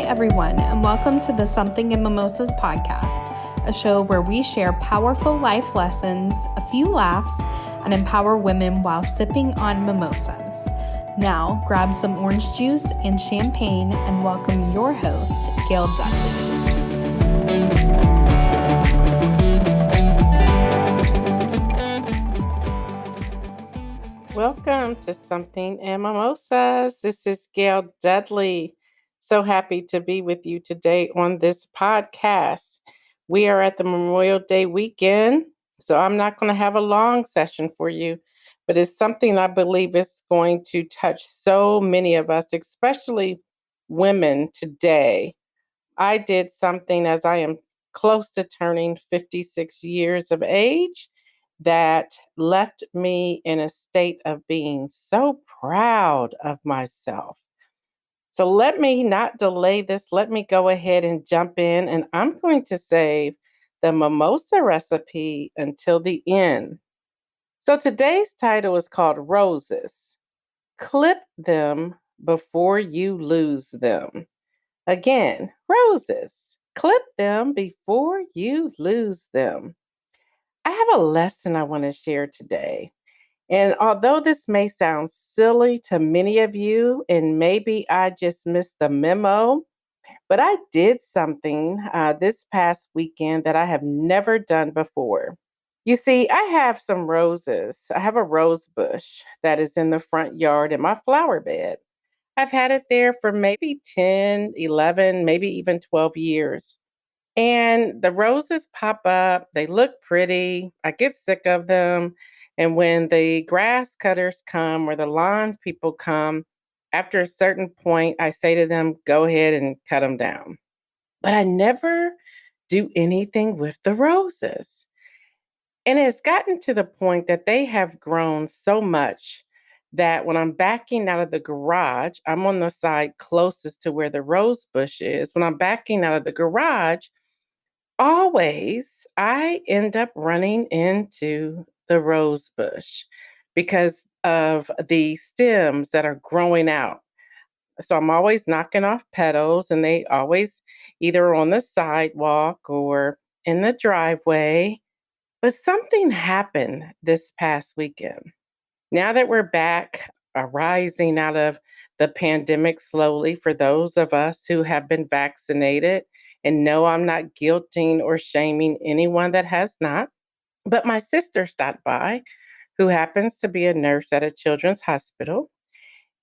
everyone, and welcome to the Something in Mimosas podcast, a show where we share powerful life lessons, a few laughs, and empower women while sipping on mimosas. Now, grab some orange juice and champagne and welcome your host, Gail Dudley. Welcome to Something in Mimosas. This is Gail Dudley. So happy to be with you today on this podcast. We are at the Memorial Day weekend, so I'm not going to have a long session for you, but it's something I believe is going to touch so many of us, especially women today. I did something as I am close to turning 56 years of age that left me in a state of being so proud of myself. So let me not delay this. Let me go ahead and jump in, and I'm going to save the mimosa recipe until the end. So today's title is called Roses. Clip them before you lose them. Again, roses. Clip them before you lose them. I have a lesson I want to share today. And although this may sound silly to many of you, and maybe I just missed the memo, but I did something this past weekend that I have never done before. You see, I have some roses. I have a rose bush that is in the front yard in my flower bed. I've had it there for maybe 10, 11, maybe even 12 years. And the roses pop up, they look pretty. I get sick of them. And when the grass cutters come or the lawn people come, after a certain point, I say to them, go ahead and cut them down. But I never do anything with the roses. And it's gotten to the point that they have grown so much that when I'm backing out of the garage, I'm on the side closest to where the rose bush is. When I'm backing out of the garage, always, I end up running into the rose bush because of the stems that are growing out. So I'm always knocking off petals, and they always either on the sidewalk or in the driveway. But something happened this past weekend. Now that we're back rising out of the pandemic slowly, for those of us who have been vaccinated, and no, I'm not guilting or shaming anyone that has not, but my sister stopped by, who happens to be a nurse at a children's hospital,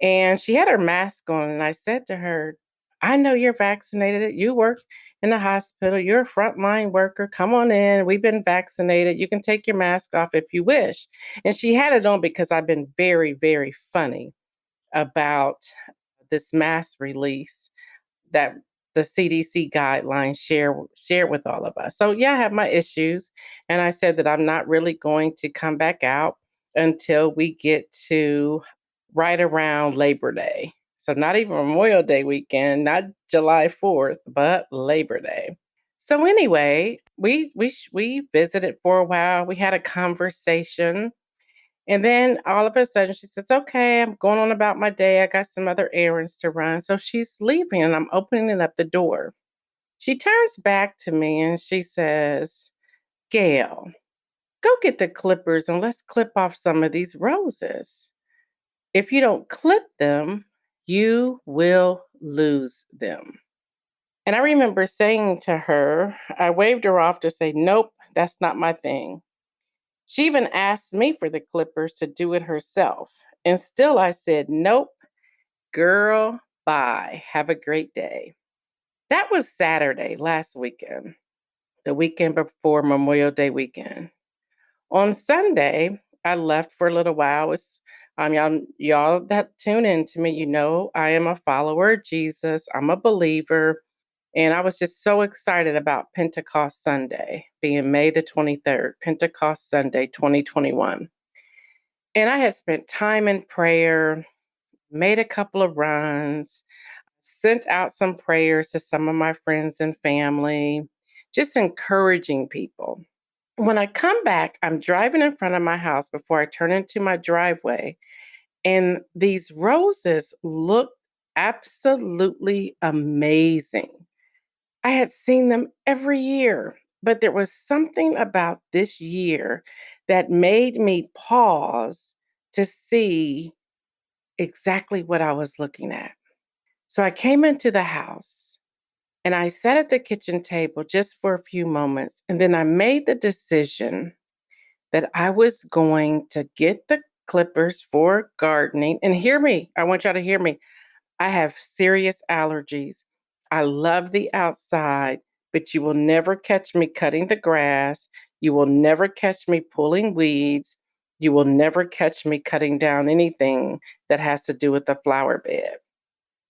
and she had her mask on. And I said to her, I know you're vaccinated. You work in the hospital. You're a frontline worker. Come on in. We've been vaccinated. You can take your mask off if you wish. And she had it on because I've been very, very funny about this mask release that the CDC guidelines share with all of us. So yeah, I have my issues. And I said that I'm not really going to come back out until we get to right around Labor Day. So not even Memorial Day weekend, not July 4th, but Labor Day. So anyway, we visited for a while. We had a conversation. And then all of a sudden she says, okay, I'm going on about my day. I got some other errands to run. So she's leaving and I'm opening up the door. She turns back to me and she says, Gail, go get the clippers and let's clip off some of these roses. If you don't clip them, you will lose them. And I remember saying to her, I waved her off to say, nope, that's not my thing. She even asked me for the clippers to do it herself. And still I said, nope, girl, bye. Have a great day. That was Saturday last weekend, the weekend before Memorial Day weekend. On Sunday, I left for a little while. Y'all that tune in to me, you know I am a follower of Jesus. I'm a believer. And I was just so excited about Pentecost Sunday, being May the 23rd, Pentecost Sunday, 2021. And I had spent time in prayer, made a couple of runs, sent out some prayers to some of my friends and family, just encouraging people. When I come back, I'm driving in front of my house before I turn into my driveway, and these roses looked absolutely amazing. I had seen them every year, but there was something about this year that made me pause to see exactly what I was looking at. So I came into the house and I sat at the kitchen table just for a few moments. And then I made the decision that I was going to get the clippers for gardening. And hear me, I want y'all to hear me. I have serious allergies. I love the outside, but you will never catch me cutting the grass. You will never catch me pulling weeds. You will never catch me cutting down anything that has to do with the flower bed.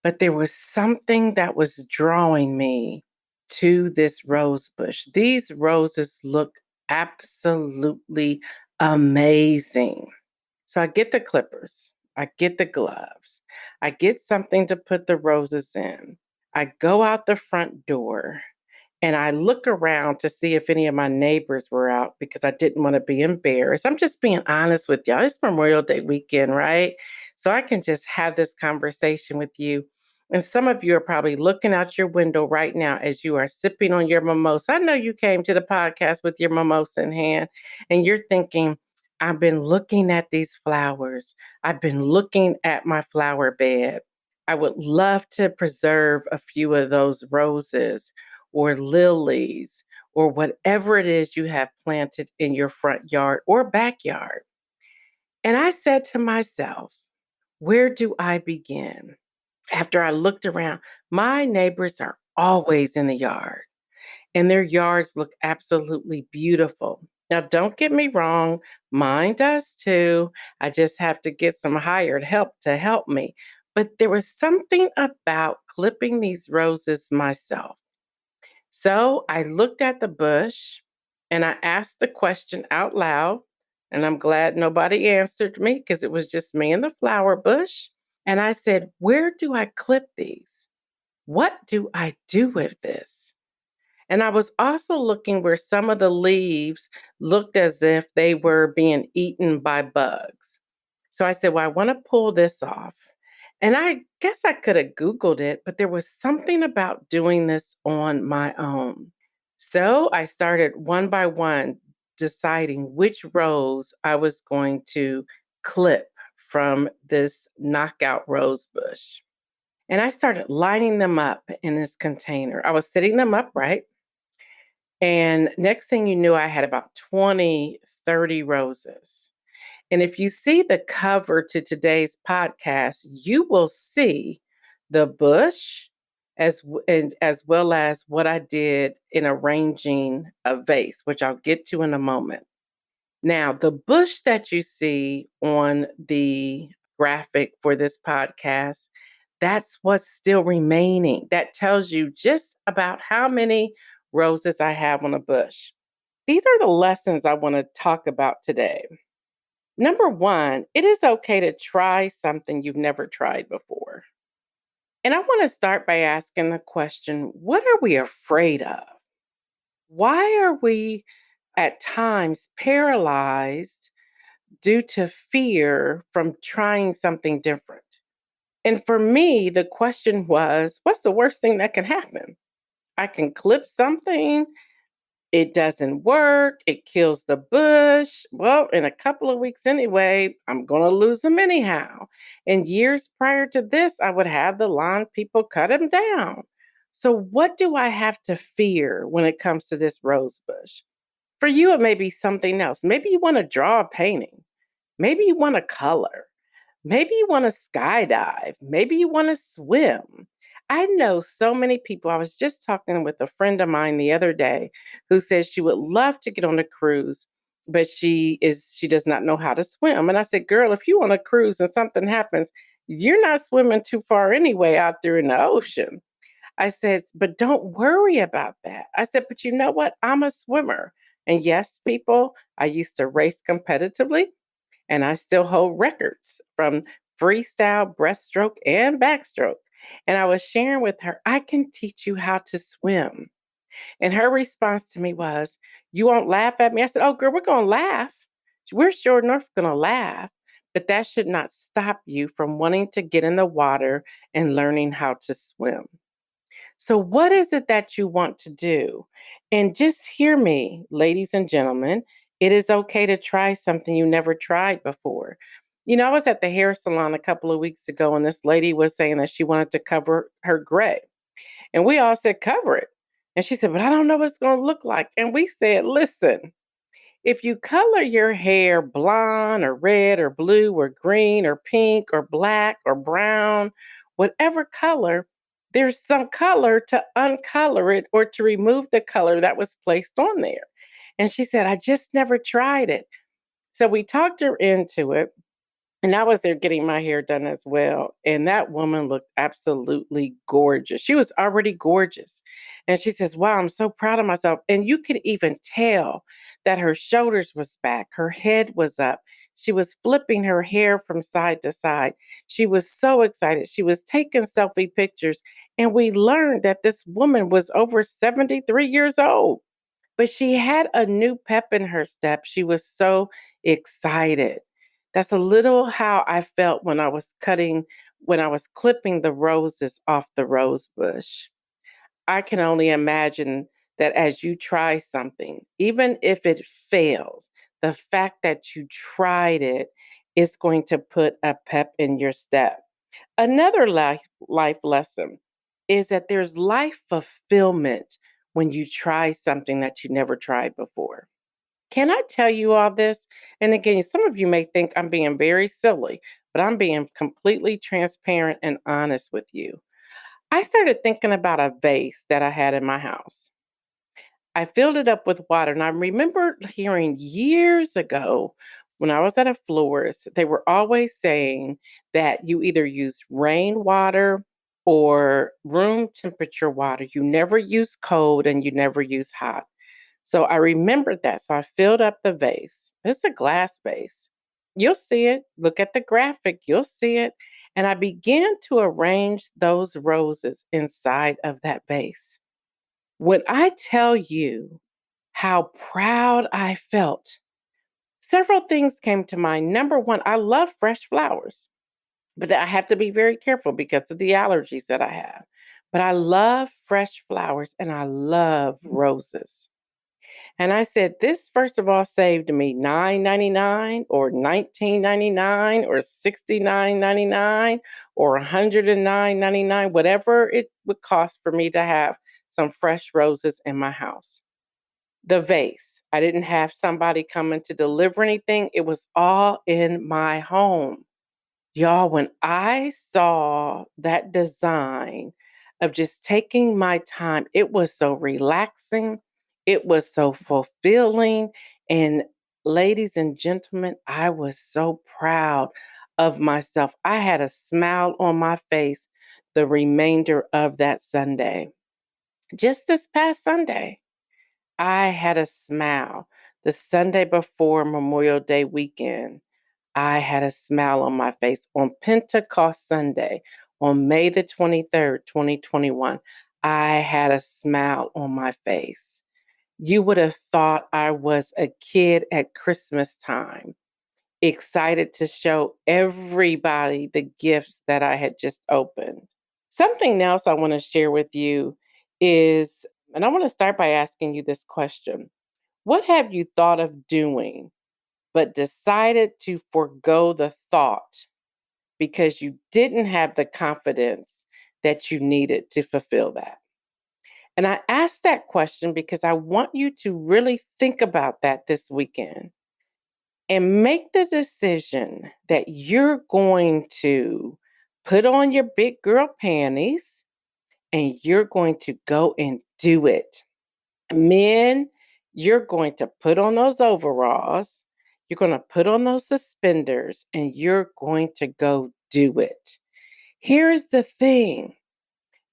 But there was something that was drawing me to this rose bush. These roses look absolutely amazing. So I get the clippers, I get the gloves, I get something to put the roses in. I go out the front door and I look around to see if any of my neighbors were out because I didn't want to be embarrassed. I'm just being honest with y'all. It's Memorial Day weekend, right? So I can just have this conversation with you. And some of you are probably looking out your window right now as you are sipping on your mimosa. I know you came to the podcast with your mimosa in hand and you're thinking, I've been looking at these flowers. I've been looking at my flower bed. I would love to preserve a few of those roses or lilies or whatever it is you have planted in your front yard or backyard. And I said to myself, where do I begin? After I looked around, my neighbors are always in the yard and their yards look absolutely beautiful. Now, don't get me wrong, mine does too. I just have to get some hired help to help me. But there was something about clipping these roses myself. So I looked at the bush and I asked the question out loud. And I'm glad nobody answered me because it was just me and the flower bush. And I said, where do I clip these? What do I do with this? And I was also looking where some of the leaves looked as if they were being eaten by bugs. So I said, well, I want to pull this off. And I guess I could have Googled it, but there was something about doing this on my own. So I started one by one deciding which rows I was going to clip from this knockout rose bush. And I started lining them up in this container. I was sitting them upright. And next thing you knew, I had about 20, 30 roses. And if you see the cover to today's podcast, you will see the bush as well as what I did in arranging a vase, which I'll get to in a moment. Now, the bush that you see on the graphic for this podcast, that's what's still remaining. That tells you just about how many roses I have on a bush. These are the lessons I want to talk about today. Number one, it is okay to try something you've never tried before. And I want to start by asking the question, what are we afraid of? Why are we at times paralyzed due to fear from trying something different? And for me, the question was, what's the worst thing that can happen? I can clip something, it doesn't work, it kills the bush. Well, in a couple of weeks anyway, I'm going to lose them anyhow. And years prior to this, I would have the lawn people cut them down. So, what do I have to fear when it comes to this rose bush? For you, it may be something else. Maybe you want to draw a painting. Maybe you want to color. Maybe you want to skydive. Maybe you want to swim. I know so many people. I was just talking with a friend of mine the other day who says she would love to get on a cruise, but she does not know how to swim. And I said, girl, if you on a cruise and something happens, you're not swimming too far anyway out there in the ocean. I said, but don't worry about that. I said, but you know what? I'm a swimmer. And yes, people, I used to race competitively and I still hold records from freestyle, breaststroke, and backstroke. And I was sharing with her, I can teach you how to swim. And her response to me was, you won't laugh at me? I said, oh, girl, we're going to laugh. We're sure enough going to laugh. but that should not stop you from wanting to get in the water and learning how to swim. So, what is it that you want to do? And just hear me, ladies and gentlemen, it is okay to try something you never tried before. I was at the hair salon a couple of weeks ago, and this lady was saying that she wanted to cover her gray. And we all said, cover it. And she said, but I don't know what it's going to look like. And we said, listen, if you color your hair blonde or red or blue or green or pink or black or brown, whatever color, there's some color to uncolor it or to remove the color that was placed on there. And she said, I just never tried it. So we talked her into it. And I was there getting my hair done as well. And that woman looked absolutely gorgeous. She was already gorgeous. And she says, wow, I'm so proud of myself. And you could even tell that her shoulders was back. Her head was up. She was flipping her hair from side to side. She was so excited. She was taking selfie pictures. And we learned that this woman was over 73 years old. But she had a new pep in her step. She was so excited. That's a little how I felt when I was clipping the roses off the rose bush. I can only imagine that as you try something, even if it fails, the fact that you tried it is going to put a pep in your step. Another life lesson is that there's life fulfillment when you try something that you never tried before. Can I tell you all this? And again, some of you may think I'm being very silly, but I'm being completely transparent and honest with you. I started thinking about a vase that I had in my house. I filled it up with water, and I remember hearing years ago when I was at a florist, they were always saying that you either use rainwater or room temperature water. You never use cold and you never use hot. So I remembered that. So I filled up the vase. It's a glass vase. You'll see it. Look at the graphic. You'll see it. And I began to arrange those roses inside of that vase. When I tell you how proud I felt, several things came to mind. Number one, I love fresh flowers, but I have to be very careful because of the allergies that I have. But I love fresh flowers and I love roses. And I said, this first of all saved me $9.99 or $19.99 or $69.99 or $109.99, whatever it would cost for me to have some fresh roses in my house. The vase, I didn't have somebody coming to deliver anything. It was all in my home. Y'all, when I saw that design of just taking my time, it was so relaxing. It was so fulfilling. And ladies and gentlemen, I was so proud of myself. I had a smile on my face the remainder of that Sunday. Just this past Sunday, I had a smile. The Sunday before Memorial Day weekend, I had a smile on my face. On Pentecost Sunday, on May the 23rd, 2021, I had a smile on my face. You would have thought I was a kid at Christmas time, excited to show everybody the gifts that I had just opened. Something else I want to share with you is, and I want to start by asking you this question. What have you thought of doing but decided to forego the thought because you didn't have the confidence that you needed to fulfill that? And I asked that question because I want you to really think about that this weekend and make the decision that you're going to put on your big girl panties and you're going to go and do it. Men, you're going to put on those overalls, you're going to put on those suspenders, and you're going to go do it. Here's the thing.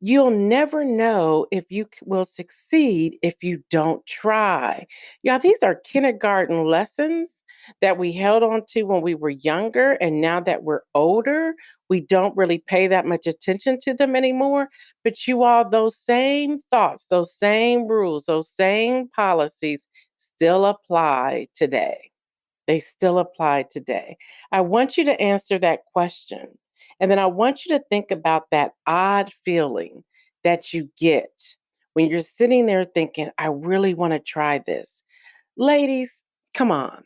You'll never know if you will succeed if you don't try. Y'all, these are kindergarten lessons that we held on to when we were younger. And now that we're older, we don't really pay that much attention to them anymore. But you all, those same thoughts, those same rules, those same policies still apply today. They still apply today. I want you to answer that question. And then I want you to think about that odd feeling that you get when you're sitting there thinking, I really want to try this. Ladies, come on.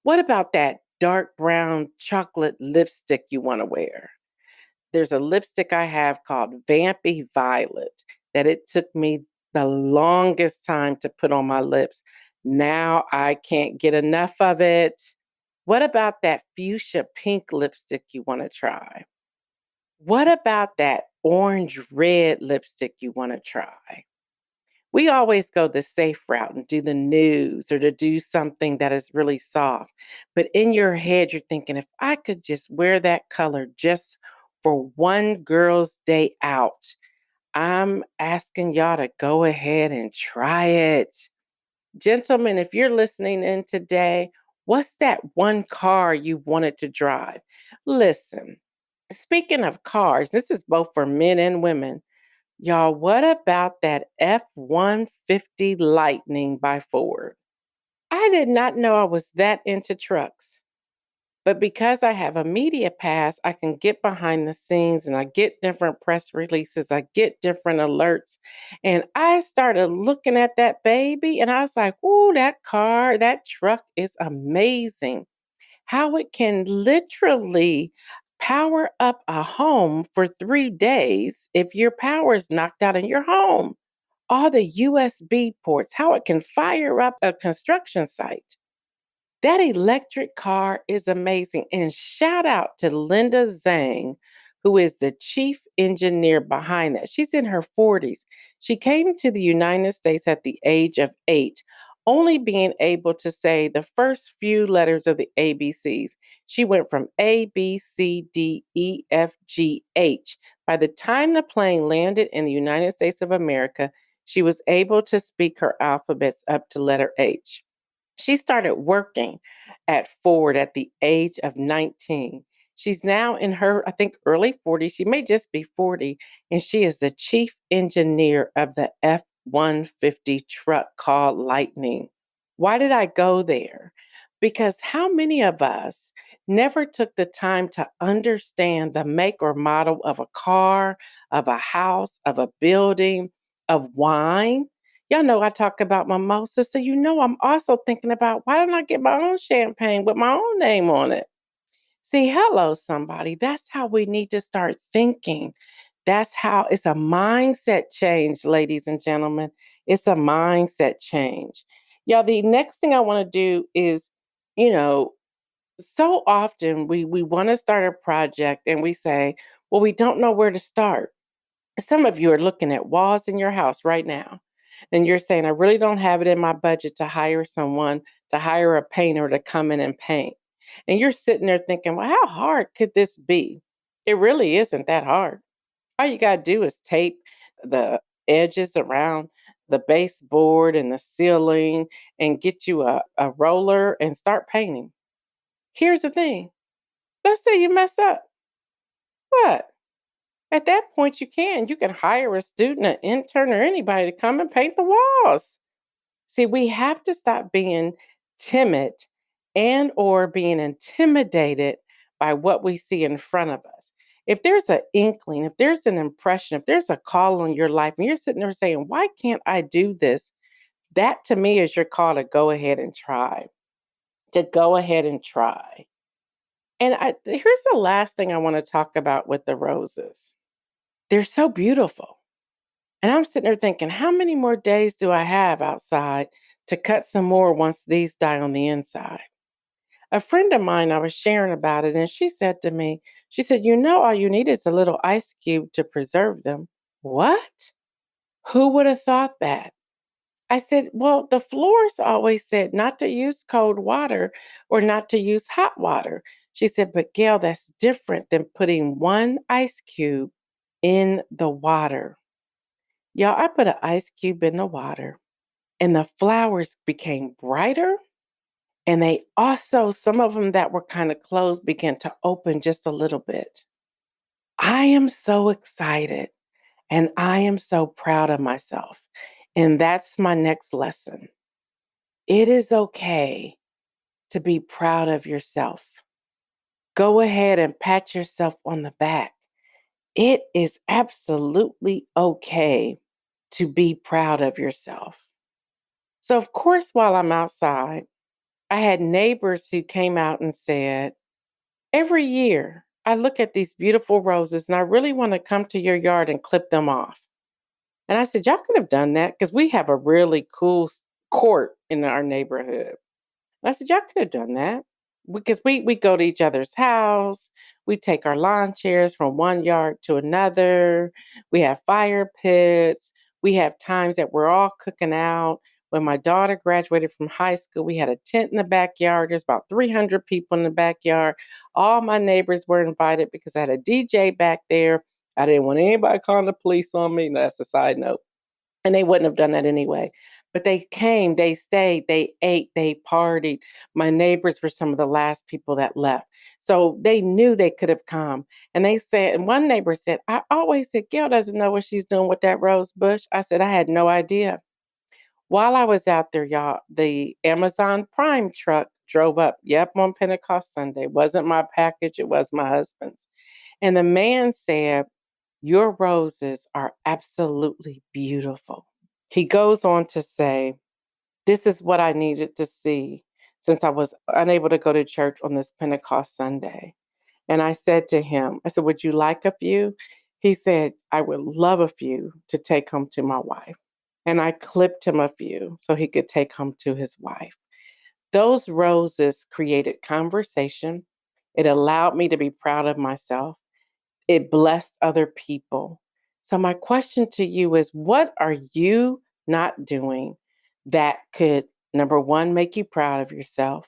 What about that dark brown chocolate lipstick you want to wear? There's a lipstick I have called Vampy Violet that it took me the longest time to put on my lips. Now I can't get enough of it. What about that fuchsia pink lipstick you want to try? What about that orange red lipstick you want to try? We always go the safe route and do the nudes or to do something that is really soft. But in your head, you're thinking, if I could just wear that color just for one girl's day out, I'm asking y'all to go ahead and try it. Gentlemen, if you're listening in today, what's that one car you've wanted to drive? Listen, speaking of cars, this is both for men and women. Y'all, what about that F-150 Lightning by Ford? I did not know I was that into trucks. But because I have a media pass, I can get behind the scenes and I get different press releases, I get different alerts. And I started looking at that baby and I was like, "Ooh, that car, that truck is amazing." How it can literally power up a home for 3 days if your power is knocked out in your home. All the USB ports, how it can fire up a construction site. That electric car is amazing. And shout out to Linda Zhang, who is the chief engineer behind that. She's in her 40s. She came to the United States at the age of 8, only being able to say the first few letters of the ABCs. She went from A, B, C, D, E, F, G, H. By the time the plane landed in the United States of America, she was able to speak her alphabets up to letter H. She started working at Ford at the age of 19. She's now in her, I think, early 40s. She may just be 40, and she is the chief engineer of the F-150 truck called Lightning. Why did I go there? Because how many of us never took the time to understand the make or model of a car, of a house, of a building, of wine? Y'all know I talk about mimosas, so you know I'm also thinking about why don't I get my own champagne with my own name on it? See, hello, somebody. That's how we need to start thinking. That's how it's a mindset change, ladies and gentlemen. It's a mindset change. Y'all, the next thing I want to do is, you know, so often we want to start a project and we say, well, we don't know where to start. Some of you are looking at walls in your house right now, and you're saying, I really don't have it in my budget to hire someone, to hire a painter to come in and paint. And you're sitting there thinking, well, how hard could this be? It really isn't that hard. All you got to do is tape the edges around the baseboard and the ceiling and get you a roller and start painting. Here's the thing. Let's say you mess up. What? At that point, you can hire a student, an intern, or anybody to come and paint the walls. See, we have to stop being timid and or being intimidated by what we see in front of us. If there's an inkling, if there's an impression, if there's a call on your life, and you're sitting there saying, why can't I do this? That to me is your call to go ahead and try, to go ahead and try. And here's the last thing I want to talk about with the roses. They're so beautiful. And I'm sitting there thinking, how many more days do I have outside to cut some more once these die on the inside? A friend of mine, I was sharing about it, and she said to me, she said, all you need is a little ice cube to preserve them. What? Who would have thought that? I said, well, the floors always said not to use cold water or not to use hot water. She said, but Gail, that's different than putting one ice cube in the water. Y'all, I put an ice cube in the water and the flowers became brighter. And they also, some of them that were kind of closed began to open just a little bit. I am so excited and I am so proud of myself. And that's my next lesson. It is okay to be proud of yourself. Go ahead and pat yourself on the back. It is absolutely okay to be proud of yourself. So, of course, while I'm outside, I had neighbors who came out and said, every year I look at these beautiful roses and I really want to come to your yard and clip them off. And I said, y'all could have done that because we have a really cool court in our neighborhood. And I said, y'all could have done that because we go to each other's house. We take our lawn chairs from one yard to another. We have fire pits. We have times that we're all cooking out. When my daughter graduated from high school, we had a tent in the backyard. There's about 300 people in the backyard. All my neighbors were invited because I had a DJ back there. I didn't want anybody calling the police on me. That's a side note. And they wouldn't have done that anyway. But they came, they stayed, they ate, they partied. My neighbors were some of the last people that left. So they knew they could have come. And they said, and one neighbor said, I always said, Gail doesn't know what she's doing with that rose bush. I said, I had no idea. While I was out there, y'all, the Amazon Prime truck drove up. Yep, on Pentecost Sunday. Wasn't my package, it was my husband's. And the man said, your roses are absolutely beautiful. He goes on to say, this is what I needed to see since I was unable to go to church on this Pentecost Sunday. And I said to him, I said, would you like a few? He said, I would love a few to take home to my wife. And I clipped him a few so he could take home to his wife. Those roses created conversation. It allowed me to be proud of myself. It blessed other people. So my question to you is, what are you not doing that could, number one, make you proud of yourself?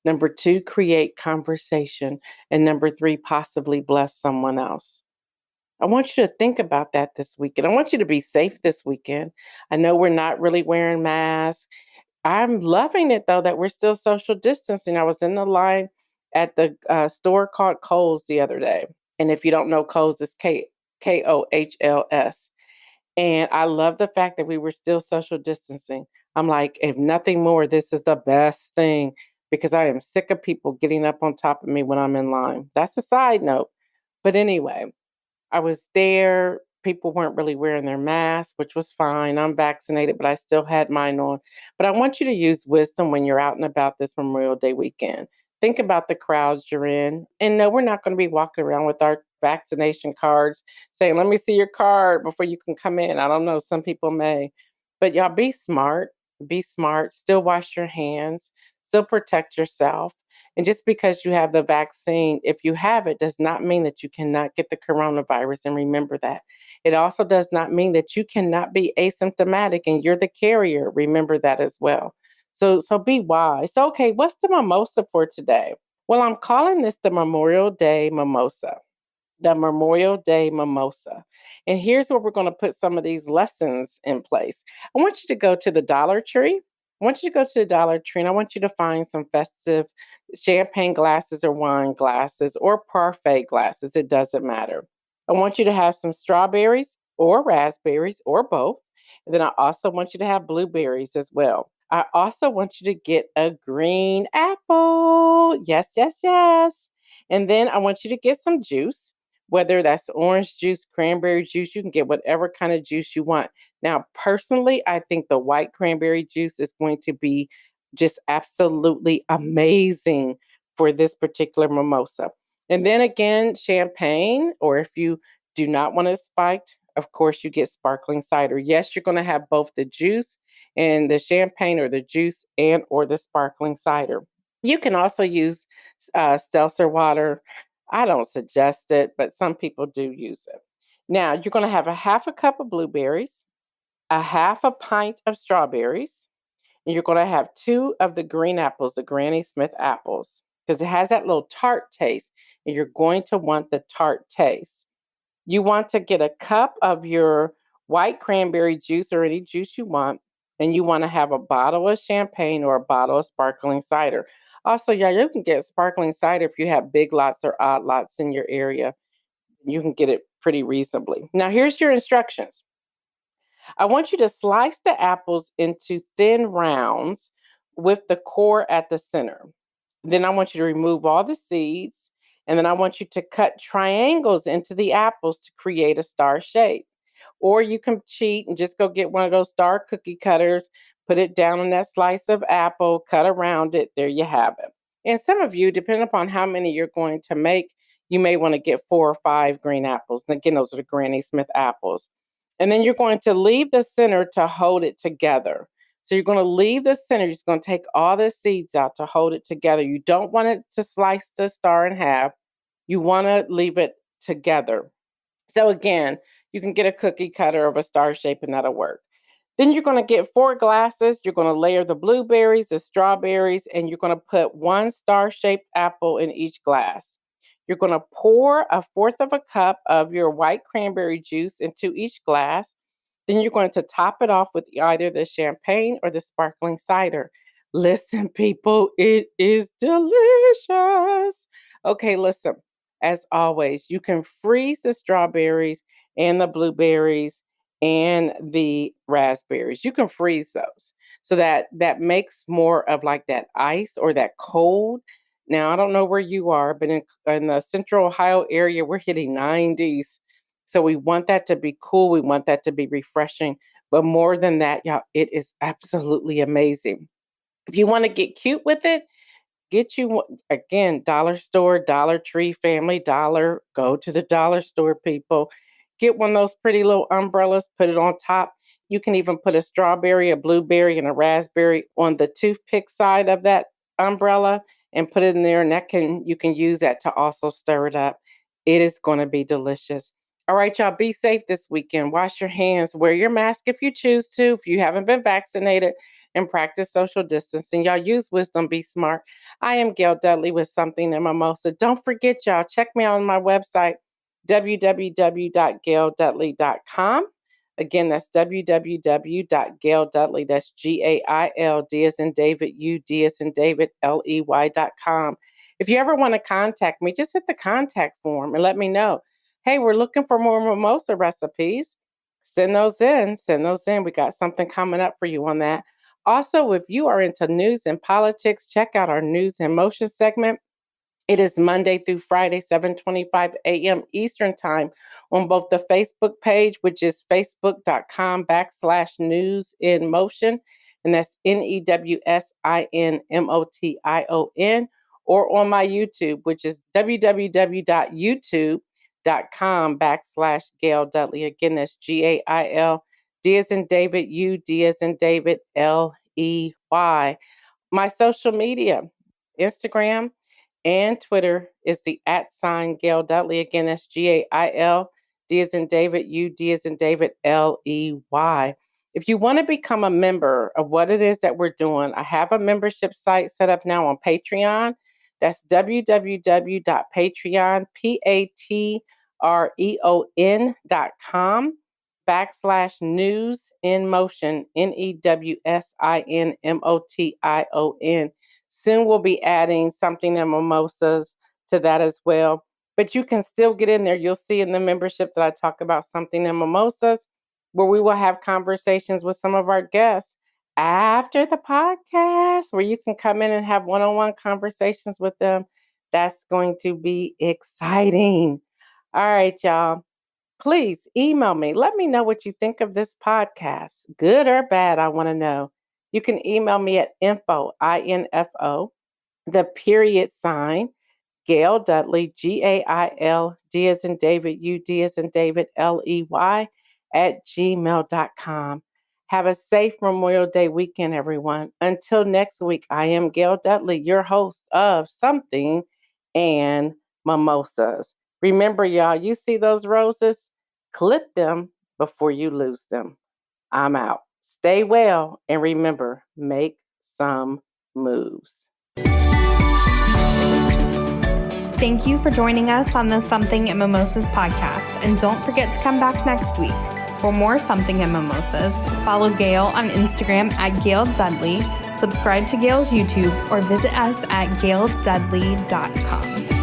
Number two, create conversation. And number three, possibly bless someone else. I want you to think about that this weekend. I want you to be safe this weekend. I know we're not really wearing masks. I'm loving it, though, that we're still social distancing. I was in the line at the store called Kohl's the other day. And if you don't know Kohl's, it's Kohls. And I love the fact that we were still social distancing. I'm like, if nothing more, this is the best thing because I am sick of people getting up on top of me when I'm in line. That's a side note. But anyway, I was there. People weren't really wearing their masks, which was fine. I'm vaccinated, but I still had mine on. But I want you to use wisdom when you're out and about this Memorial Day weekend. Think about the crowds you're in. And no, we're not going to be walking around with our vaccination cards saying, let me see your card before you can come in. I don't know. Some people may. But y'all be smart. Be smart. Still wash your hands. Still protect yourself. And just because you have the vaccine, if you have it, does not mean that you cannot get the coronavirus. And remember that. It also does not mean that you cannot be asymptomatic and you're the carrier. Remember that as well. So be wise. So, okay, what's the mimosa for today? Well, I'm calling this the Memorial Day Mimosa. The Memorial Day Mimosa. And here's where we're going to put some of these lessons in place. I want you to go to the Dollar Tree. I want you to go to the Dollar Tree and I want you to find some festive champagne glasses or wine glasses or parfait glasses. It doesn't matter. I want you to have some strawberries or raspberries or both. And then I also want you to have blueberries as well. I also want you to get a green apple. Yes, yes, yes. And then I want you to get some juice, whether that's orange juice, cranberry juice. You can get whatever kind of juice you want. Now, personally, I think the white cranberry juice is going to be just absolutely amazing for this particular mimosa. And then again, champagne, or if you do not want it spiked, of course, you get sparkling cider. Yes, you're going to have both the juice and the champagne or the juice and or the sparkling cider. You can also use seltzer water. I don't suggest it, but some people do use it. Now, you're going to have a half a cup of blueberries, a half a pint of strawberries, and you're going to have 2 of the green apples, the Granny Smith apples, because it has that little tart taste, and you're going to want the tart taste. You want to get a cup of your white cranberry juice or any juice you want, and you want to have a bottle of champagne or a bottle of sparkling cider. Also, yeah, you can get sparkling cider if you have big lots or odd lots in your area. You can get it pretty reasonably. Now, here's your instructions. I want you to slice the apples into thin rounds with the core at the center. Then I want you to remove all the seeds. And then I want you to cut triangles into the apples to create a star shape. Or you can cheat and just go get one of those star cookie cutters, put it down on that slice of apple, cut around it. There you have it. And some of you, depending upon how many you're going to make, you may want to get 4 or 5 green apples. And again, those are the Granny Smith apples. And then you're going to leave the center to hold it together. So you're going to leave the center. You're just going to take all the seeds out to hold it together. You don't want it to slice the star in half. You want to leave it together. So again, you can get a cookie cutter of a star shape and that'll work. Then you're going to get 4 glasses. You're going to layer the blueberries, the strawberries, and you're going to put 1 star-shaped apple in each glass. You're going to pour 1/4 of a cup of your white cranberry juice into each glass. Then you're going to top it off with either the champagne or the sparkling cider. Listen, people, it is delicious. Okay, listen. As always, you can freeze the strawberries and the blueberries and the raspberries. You can freeze those so that makes more of like that ice or that cold. Now, I don't know where you are, but in the central Ohio area, we're hitting 90s. So we want that to be cool. We want that to be refreshing. But more than that, y'all, it is absolutely amazing. If you want to get cute with it, get you, again, dollar store, Dollar Tree, Family Dollar. Go to the dollar store, people. Get one of those pretty little umbrellas, put it on top. You can even put a strawberry, a blueberry, and a raspberry on the toothpick side of that umbrella and put it in there. And you can use that to also stir it up. It is going to be delicious. All right, y'all, be safe this weekend. Wash your hands. Wear your mask if you choose to, if you haven't been vaccinated, and practice social distancing. Y'all use wisdom, be smart. I am Gail Dudley with Something in Mimosa. Don't forget, y'all, check me out on my website, www.gaildudley.com. Again, that's www.gaildudley. That's Gail, D as in David, U, D as in David, LEY.com. If you ever want to contact me, just hit the contact form and let me know. Hey, we're looking for more mimosa recipes. Send those in. We got something coming up for you on that. Also, if you are into news and politics, check out our News in Motion segment. It is Monday through Friday, 7:25 a.m. Eastern Time on both the Facebook page, which is facebook.com/newsinmotion, and that's NEWSINMOTION, or on my YouTube, which is www.youtube.com/Gail Dudley. Again, that's GAIL, D as in David, U, D as in David, LEY. My social media, Instagram and Twitter, is the @Gail Dudley. Again, that's GAIL, D as in David, U, D as in David, LEY. If you want to become a member of what it is that we're doing, I have a membership site set up now on Patreon. That's www.patreon.com/newsinmotion, NEWSINMOTION. Soon we'll be adding Something in Mimosas to that as well. But you can still get in there. You'll see in the membership that I talk about Something in Mimosas, where we will have conversations with some of our guests after the podcast, where you can come in and have one-on-one conversations with them. That's going to be exciting. All right, y'all. Please email me. Let me know what you think of this podcast. Good or bad, I want to know. You can email me at info, INFO, Gail Dudley, GAIL, D as in David, U, D as in David, LEY, @gmail.com. Have a safe Memorial Day weekend, everyone. Until next week, I am Gail Dudley, your host of Something and Mimosas. Remember, y'all, you see those roses? Clip them before you lose them. I'm out. Stay well, and remember, make some moves. Thank you for joining us on the Something in Mimosas podcast, and don't forget to come back next week. For more Something in Mimosas, follow Gail on Instagram @Gail Dudley, subscribe to Gail's YouTube, or visit us at gaildudley.com.